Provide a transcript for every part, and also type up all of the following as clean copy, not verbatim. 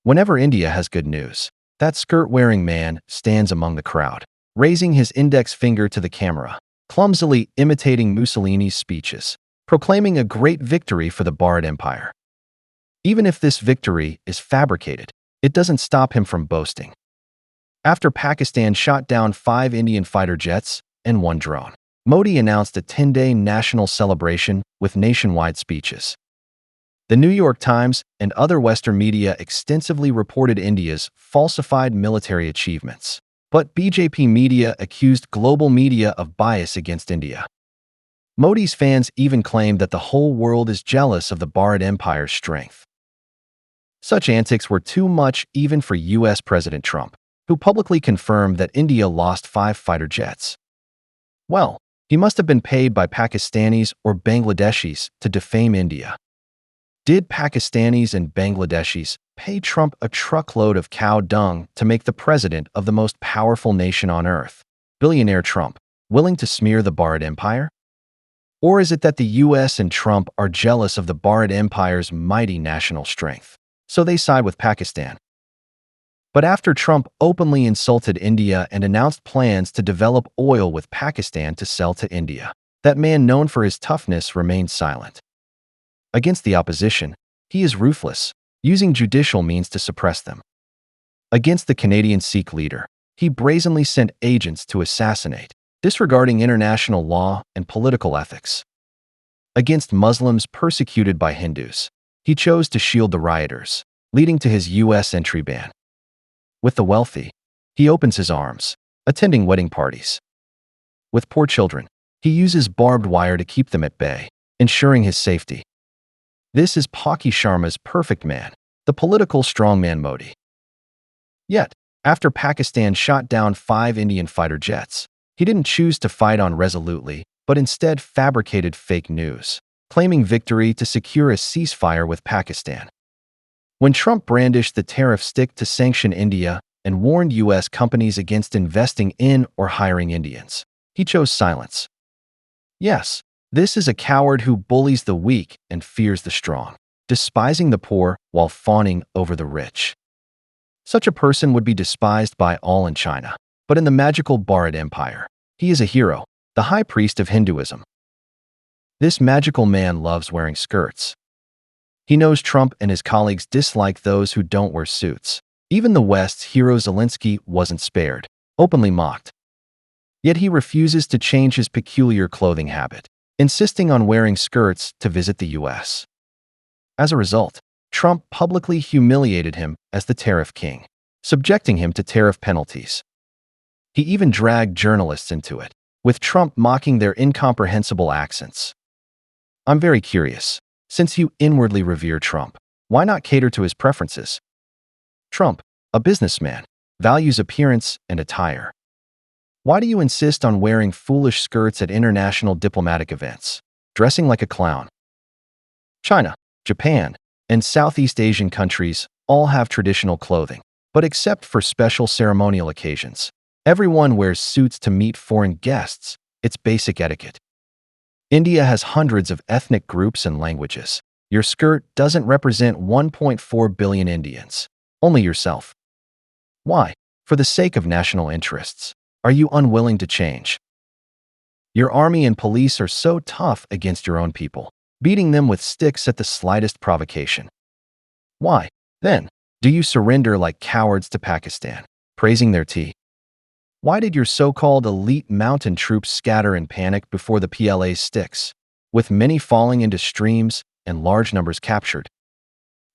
Whenever India has good news, that skirt-wearing man stands among the crowd, raising his index finger to the camera, clumsily imitating Mussolini's speeches, proclaiming a great victory for the Bharat Empire. Even if this victory is fabricated, it doesn't stop him from boasting. After Pakistan shot down 5 Indian fighter jets and 1 drone, Modi announced a 10-day national celebration with nationwide speeches. The New York Times and other Western media extensively reported India's falsified military achievements, but BJP media accused global media of bias against India. Modi's fans even claimed that the whole world is jealous of the Bharat Empire's strength. Such antics were too much even for U.S. President Trump, who publicly confirmed that India lost 5 fighter jets. Well, he must have been paid by Pakistanis or Bangladeshis to defame India. Did Pakistanis and Bangladeshis pay Trump a truckload of cow dung to make the president of the most powerful nation on earth, billionaire Trump, willing to smear the Bharat Empire? Or is it that the US and Trump are jealous of the Bharat Empire's mighty national strength, so they side with Pakistan? But after Trump openly insulted India and announced plans to develop oil with Pakistan to sell to India, that man known for his toughness remained silent. Against the opposition, he is ruthless, using judicial means to suppress them. Against the Canadian Sikh leader, he brazenly sent agents to assassinate, disregarding international law and political ethics. Against Muslims persecuted by Hindus, he chose to shield the rioters, leading to his U.S. entry ban. With the wealthy, he opens his arms, attending wedding parties. With poor children, he uses barbed wire to keep them at bay, ensuring his safety. This is Paki Sharma's perfect man, the political strongman Modi. Yet, after Pakistan shot down 5 Indian fighter jets, he didn't choose to fight on resolutely, but instead fabricated fake news, claiming victory to secure a ceasefire with Pakistan. When Trump brandished the tariff stick to sanction India and warned U.S. companies against investing in or hiring Indians, he chose silence. Yes, this is a coward who bullies the weak and fears the strong, despising the poor while fawning over the rich. Such a person would be despised by all in China, but in the magical Bharat Empire, he is a hero, the high priest of Hinduism. This magical man loves wearing skirts. He knows Trump and his colleagues dislike those who don't wear suits. Even the West's hero Zelensky wasn't spared, openly mocked. Yet he refuses to change his peculiar clothing habit, insisting on wearing skirts to visit the U.S. As a result, Trump publicly humiliated him as the tariff king, subjecting him to tariff penalties. He even dragged journalists into it, with Trump mocking their incomprehensible accents. I'm very curious, since you inwardly revere Trump, why not cater to his preferences? Trump, a businessman, values appearance and attire. Why do you insist on wearing foolish skirts at international diplomatic events, dressing like a clown? China, Japan, and Southeast Asian countries all have traditional clothing, but except for special ceremonial occasions, everyone wears suits to meet foreign guests. It's basic etiquette. India has hundreds of ethnic groups and languages. Your skirt doesn't represent 1.4 billion Indians, only yourself. Why? For the sake of national interests. Are you unwilling to change? Your army and police are so tough against your own people, beating them with sticks at the slightest provocation. Why, then, do you surrender like cowards to Pakistan, praising their tea? Why did your so-called elite mountain troops scatter in panic before the PLA's sticks, with many falling into streams and large numbers captured?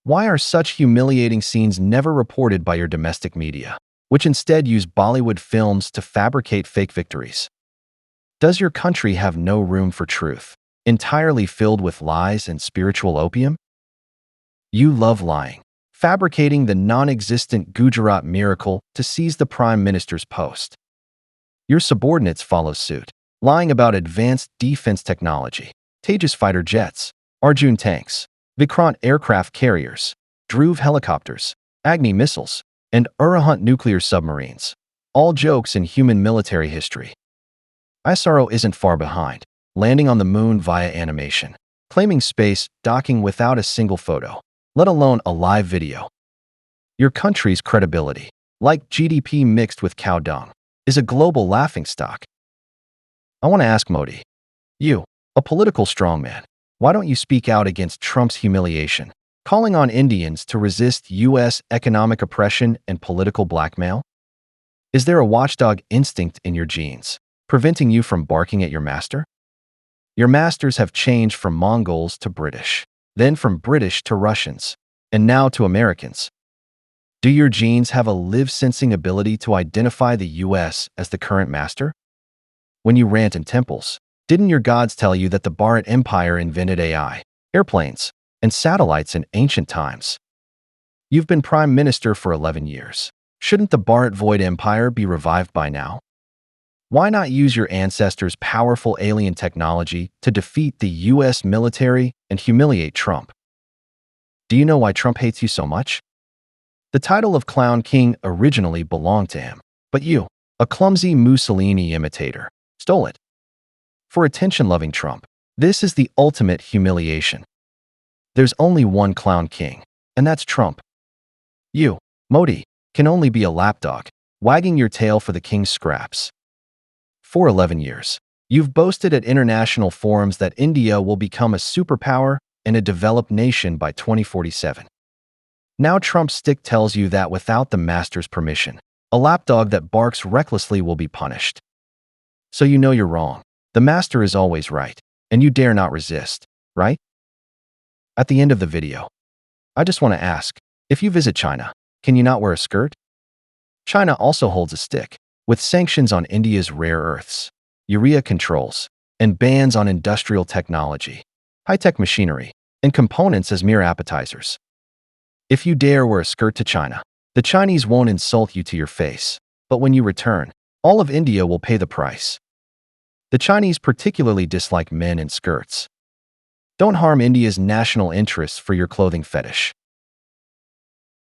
Why are such humiliating scenes never reported by your domestic media, which instead use Bollywood films to fabricate fake victories? Does your country have no room for truth, entirely filled with lies and spiritual opium? You love lying, fabricating the non-existent Gujarat miracle to seize the Prime Minister's post. Your subordinates follow suit, lying about advanced defense technology, Tejas fighter jets, Arjun tanks, Vikrant aircraft carriers, Dhruv helicopters, Agni missiles, and Arahant nuclear submarines, all jokes in human military history. ISRO isn't far behind, landing on the moon via animation, claiming space docking without a single photo, let alone a live video. Your country's credibility, like GDP mixed with cow dung, is a global laughingstock. I want to ask Modi, you, a political strongman, why don't you speak out against Trump's humiliation, calling on Indians to resist U.S. economic oppression and political blackmail? Is there a watchdog instinct in your genes, preventing you from barking at your master? Your masters have changed from Mongols to British, then from British to Russians, and now to Americans. Do your genes have a live-sensing ability to identify the U.S. as the current master? When you rant in temples, didn't your gods tell you that the Bharat Empire invented AI, airplanes, and satellites in ancient times? You've been prime minister for 11 years. Shouldn't the Bharat Void Empire be revived by now? Why not use your ancestors' powerful alien technology to defeat the U.S. military and humiliate Trump? Do you know why Trump hates you so much? The title of Clown King originally belonged to him, but you, a clumsy Mussolini imitator, stole it. For attention-loving Trump, this is the ultimate humiliation. There's only one Clown King, and that's Trump. You, Modi, can only be a lapdog, wagging your tail for the king's scraps. For 11 years, you've boasted at international forums that India will become a superpower and a developed nation by 2047. Now Trump's stick tells you that without the master's permission, a lapdog that barks recklessly will be punished. So you know you're wrong. The master is always right, and you dare not resist, right? At the end of the video, I just want to ask, if you visit China, can you not wear a skirt? China also holds a stick, with sanctions on India's rare earths, urea controls, and bans on industrial technology, high-tech machinery, and components as mere appetizers. If you dare wear a skirt to China, the Chinese won't insult you to your face, but when you return, all of India will pay the price. The Chinese particularly dislike men in skirts. Don't harm India's national interests for your clothing fetish.